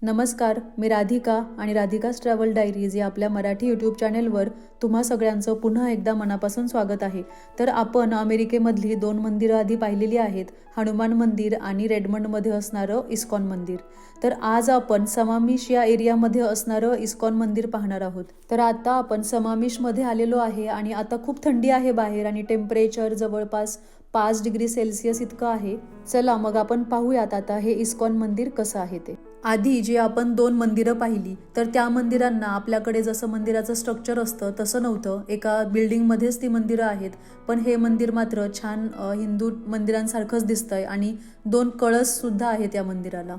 नमस्कार, मी राधिका आणि राधिकास travel diaries या आपल्या मराठी यूट्यूब चॅनेलवर तुम्हा सगळ्यांचं पुन्हा एकदा मनापासून स्वागत आहे. तर आपण अमेरिकेमधली 2 मंदिरं आधी पाहिलेली आहेत, हनुमान मंदिर आणि रेडमंडमध्ये असणारं इस्कॉन मंदिर. तर आज आपण समामिश या एरियामध्ये असणारं इस्कॉन मंदिर पाहणार आहोत. तर आता आपण समामिशमध्ये आलेलो आहे आणि आता खूप थंडी आहे बाहेर आणि टेम्परेचर जवळपास 5 डिग्री सेल्सिअस इतकं आहे. चला मग आपण पाहूयात आता हे इस्कॉन मंदिर कसं आहे ते. आधी जे आपण 2 मंदिरं पाहिली तर त्या मंदिरांना आपल्याकडे जसं मंदिराचं स्ट्रक्चर असतं तसं नव्हतं. एका बिल्डिंगमध्येच ती मंदिरं आहेत, पण हे मंदिर मात्र छान हिंदू मंदिरांसारखंच दिसतंय आणि 2 कळस सुद्धा आहेत या मंदिराला.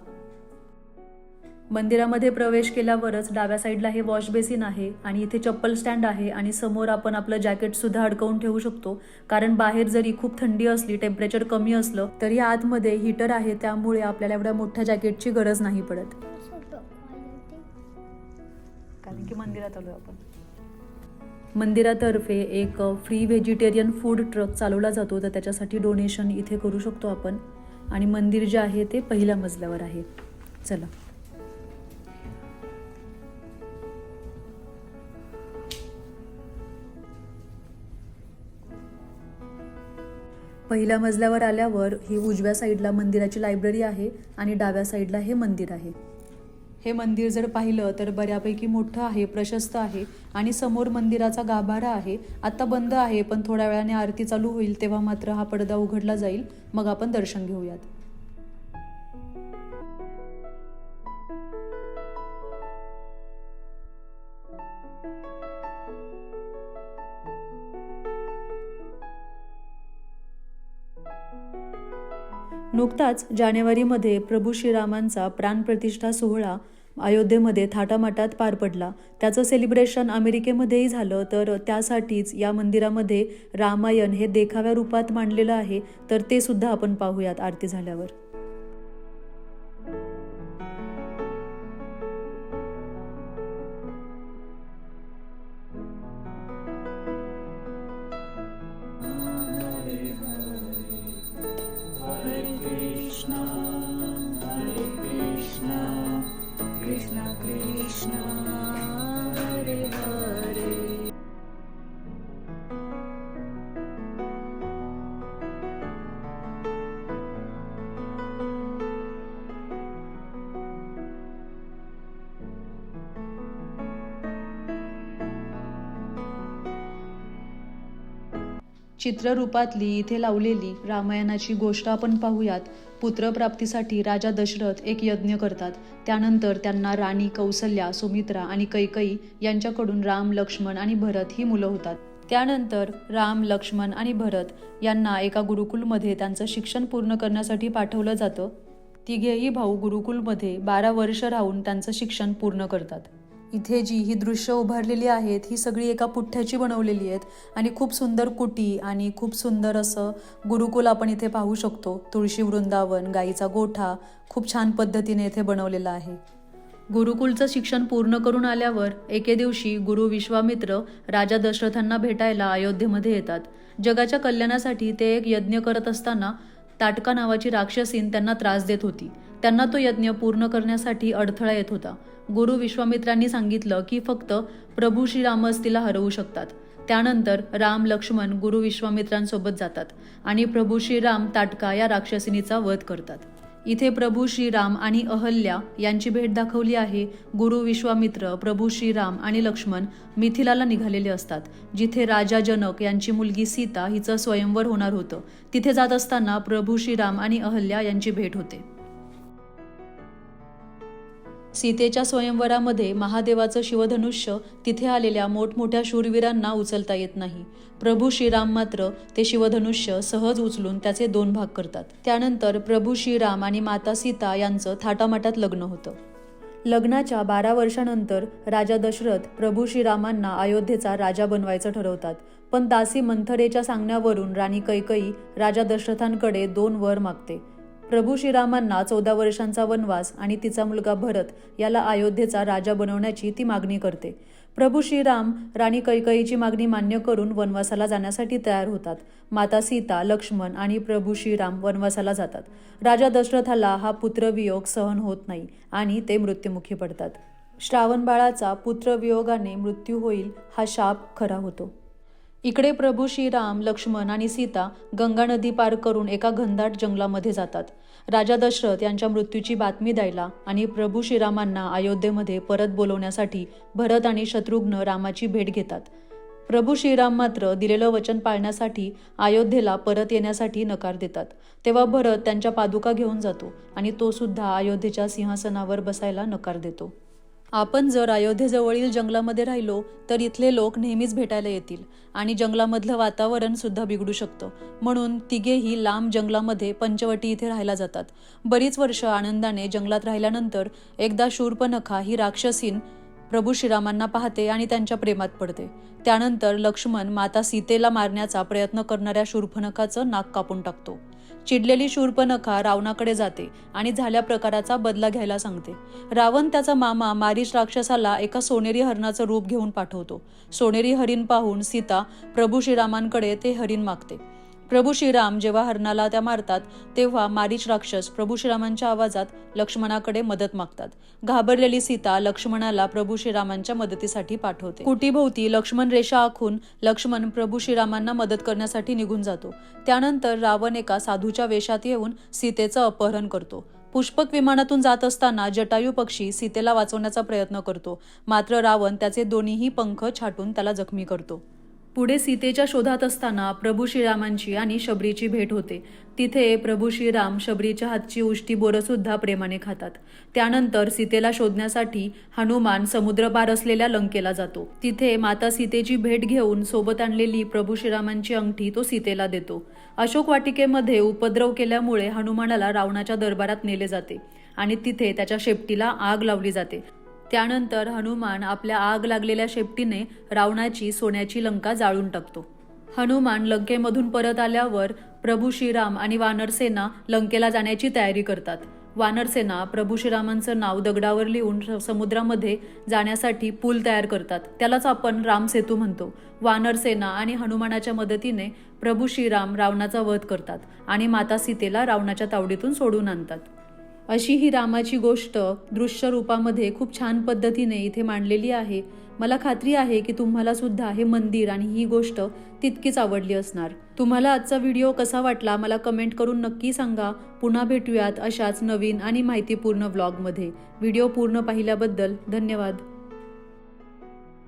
मंदिरामध्ये प्रवेश केल्यावरच डाव्या साईडला हे वॉश बेसिन आहे आणि इथे चप्पल स्टँड आहे आणि समोर आपण आपलं जॅकेट सुद्धा अडकवून ठेवू शकतो, कारण बाहेर जरी खूप थंडी असली, टेम्परेचर कमी असलं तरी आतमध्ये हीटर आहे, त्यामुळे आपल्याला एवढ्या मोठ्या जॅकेटची गरज नाही पडत. कारण की मंदिरात आलोय आपण. मंदिरातर्फे एक फ्री व्हेजिटेरियन फूड ट्रक चालवला जातो, तर त्याच्यासाठी डोनेशन इथे करू शकतो आपण. आणि मंदिर जे आहे ते पहिल्या मजल्यावर आहे. चला. पहिल्या मजल्यावर आल्यावर ही उजव्या साईडला मंदिराची लायब्ररी आहे आणि डाव्या साईडला हे मंदिर आहे. हे मंदिर जर पाहिलं तर बऱ्यापैकी मोठं आहे, प्रशस्त आहे आणि समोर मंदिराचा गाभारा आहे. आता बंद आहे, पण थोड्या वेळाने आरती चालू होईल तेव्हा मात्र हा पडदा उघडला जाईल, मग आपण दर्शन घेऊयात. नुकताच जानेवारीमध्ये प्रभू श्रीरामांचा प्राणप्रतिष्ठा सोहळा अयोध्येमध्ये थाटामाटात पार पडला. त्याचं सेलिब्रेशन अमेरिकेमध्येही झालं, तर त्यासाठीच या मंदिरामध्ये रामायण हे देखाव्या रूपात मांडलेलं आहे, तर ते सुद्धा आपण पाहूयात आरती झाल्यावर. चित्ररूपातली इथे लावलेली रामायणाची गोष्ट आपण पाहूयात. पुत्रप्राप्तीसाठी राजा दशरथ एक यज्ञ करतात. त्यानंतर त्यांना राणी कौसल्या, सुमित्रा आणि कैकई यांच्याकडून राम, लक्ष्मण आणि भरत ही मुलं होतात. त्यानंतर राम, लक्ष्मण आणि भरत यांना एका गुरुकुलमध्ये त्यांचं शिक्षण पूर्ण करण्यासाठी पाठवलं जातं. तिघेही भाऊ गुरुकुलमध्ये 12 वर्ष राहून त्यांचं शिक्षण पूर्ण करतात. इथे जी ही दृश्य उभारलेली आहेत ही सगळी एका पुठ्ठ्याची बनवलेली आहेत आणि खूप सुंदर कुटी आणि खूप सुंदर असं गुरुकुल आपण इथे पाहू शकतो. तुळशी वृंदावन, गाईचा गोठा खूप छान पद्धतीने इथे बनवलेला आहे. गुरुकुलचं शिक्षण पूर्ण करून आल्यावर एके दिवशी गुरु विश्वामित्र राजा दशरथांना भेटायला अयोध्येमध्ये येतात. जगाच्या कल्याणासाठी ते एक यज्ञ करत असताना ताटका नावाची राक्षसीन त्यांना त्रास देत होती. त्यांना तो यज्ञ पूर्ण करण्यासाठी अडथळा येत होता. गुरु विश्वामित्रांनी सांगितलं की फक्त प्रभू श्रीरामच तिला हरवू शकतात. त्यानंतर राम, लक्ष्मण गुरु विश्वामित्रांसोबत जातात आणि प्रभू श्रीराम ताटका या राक्षसिनीचा वध करतात. इथे प्रभू श्रीराम आणि अहल्या यांची भेट दाखवली आहे. गुरु विश्वामित्र, प्रभू श्रीराम आणि लक्ष्मण मिथिलाला निघालेले असतात, जिथे राजा जनक यांची मुलगी सीता हिचं स्वयंवर होणार होतं. तिथे जात असताना प्रभू श्रीराम आणि अहल्या यांची भेट होते. सीतेच्या स्वयंवरामध्ये महादेवाचं शिवधनुष्य तिथे आलेल्या मोठमोठ्या शूरवीरांना उचलता येत नाही. प्रभू श्रीराम मात्र ते शिवधनुष्य सहज उचलून त्याचे 2 भाग करतात. त्यानंतर प्रभू श्रीराम आणि माता सीता यांचं थाटामाटात लग्न होतं. लग्नाच्या 12 वर्षानंतर राजा दशरथ प्रभू श्रीरामांना अयोध्येचा राजा बनवायचं ठरवतात, पण दासी मंथरेच्या सांगण्यावरून राणी कैकई राजा दशरथांकडे 2 वर मागते. प्रभू श्रीरामांना 14 वर्षांचा वनवास आणि तिचा मुलगा भरत याला अयोध्येचा राजा बनवण्याची ती मागणी करते. प्रभू श्रीराम राणी कैकेयीची मागणी मान्य करून वनवासाला जाण्यासाठी तयार होतात. माता सीता, लक्ष्मण आणि प्रभू श्रीराम वनवासाला जातात. राजा दशरथाला हा पुत्रवियोग सहन होत नाही आणि ते मृत्युमुखी पडतात. श्रावण बाळाचा पुत्रवियोगाने मृत्यू होईल हा शाप खरा होतो. इकडे प्रभू श्रीराम, लक्ष्मण आणि सीता गंगा नदी पार करून एका घनदाट जंगलामध्ये जातात. राजा दशरथ यांच्या मृत्यूची बातमी द्यायला आणि प्रभू श्रीरामांना अयोध्येमध्ये परत बोलवण्यासाठी भरत आणि शत्रुघ्न रामाची भेट घेतात. प्रभू श्रीराम मात्र दिलेलं वचन पाळण्यासाठी अयोध्येला परत येण्यासाठी नकार देतात. तेव्हा भरत त्यांच्या पादुका घेऊन जातो आणि तो सुद्धा अयोध्येच्या सिंहासनावर बसायला नकार देतो. आपण जर अयोध्येजवळील जंगलामध्ये राहिलो तर इथले लोक नेहमीच भेटायला येतील आणि जंगलामधलं वातावरण सुद्धा बिघडू शकतं. म्हणून तिघेही लांब जंगलामध्ये पंचवटी इथे राहायला जातात. बरीच वर्ष आनंदाने जंगलात राहिल्यानंतर एकदा शूर्पणखा ही राक्षसीन प्रभू श्रीरामांना पाहते आणि त्यांच्या प्रेमात पडते. त्यानंतर लक्ष्मण माता सीतेला मारण्याचा प्रयत्न करणाऱ्या शूर्पणखाचं नाक कापून टाकतो. चिडलेली शूर्पणखा रावणाकडे जाते आणि झाल्या प्रकाराचा बदला घ्यायला सांगते. रावण त्याचा मामा मारीच राक्षसाला एका सोनेरी हरणाचं रूप घेऊन पाठवतो. सोनेरी हरिण पाहून सीता प्रभू श्रीरामांकडे ते हरिण मागते. प्रभू श्रीराम जेव्हा हरणाला त्या मारतात तेव्हा मारीच राक्षस प्रभू श्रीरामांच्या आवाजात लक्ष्मणाकडे मदत मागतात. घाबरलेली सीता लक्ष्मणाला प्रभू श्रीरामांच्या मदतीसाठी पाठवते. कुटीभोवती लक्ष्मण रेषा आखून लक्ष्मण प्रभू श्रीरामांना मदत करण्यासाठी निघून जातो. त्यानंतर रावण एका साधूच्या वेशात येऊन सीतेचं अपहरण करतो. पुष्पक विमानातून जात असताना जटायू पक्षी सीतेला वाचवण्याचा प्रयत्न करतो, मात्र रावण त्याचे दोन्हीही पंख छाटून त्याला जखमी करतो. पुढे सीतेच्या शोधात असताना प्रभू श्रीरामांची आणि शबरीची भेट होते. तिथे प्रभू श्रीराम शबरीच्या हातची उष्टी बोरं सुद्धा प्रेमाने खातात. त्यानंतर सीतेला शोधण्यासाठी हनुमान समुद्र पार असलेल्या लंकेला जातो. तिथे माता सीतेची भेट घेऊन सोबत आणलेली प्रभू श्रीरामांची अंगठी तो सीतेला देतो. अशोक वाटिकेमध्ये उपद्रव केल्यामुळे हनुमानाला रावणाच्या दरबारात नेले जाते आणि तिथे त्याच्या शेपटीला आग लावली जाते. त्यानंतर हनुमान आपल्या आग लागलेल्या शेपटीने रावणाची सोन्याची लंका जाळून टाकतो. हनुमान लंकेमधून परत आल्यावर प्रभू श्रीराम आणि वानरसेना लंकेला जाण्याची तयारी करतात. वानरसेना प्रभू श्रीरामांचं नाव दगडावर लिहून समुद्रामध्ये जाण्यासाठी पूल तयार करतात. त्यालाच आपण रामसेतू म्हणतो. वानरसेना आणि हनुमानाच्या मदतीने प्रभू श्रीराम रावणाचा वध करतात आणि माता सीतेला रावणाच्या तावडीतून सोडून आणतात. अशी ही रामाची गोष्ट दृश्य रूपामध्ये खूप छान पद्धतीने इथे मांडलेली आहे. मला खात्री आहे की तुम्हाला सुद्धा हे मंदिर आणि ही गोष्ट तितकीच आवडली असणार. तुम्हाला आजचा व्हिडिओ कसा वाटला मला कमेंट करून नक्की सांगा. पुन्हा भेटूयात अशाच नवीन आणि माहितीपूर्ण व्लॉगमध्ये. व्हिडिओ पूर्ण पाहिल्याबद्दल धन्यवाद.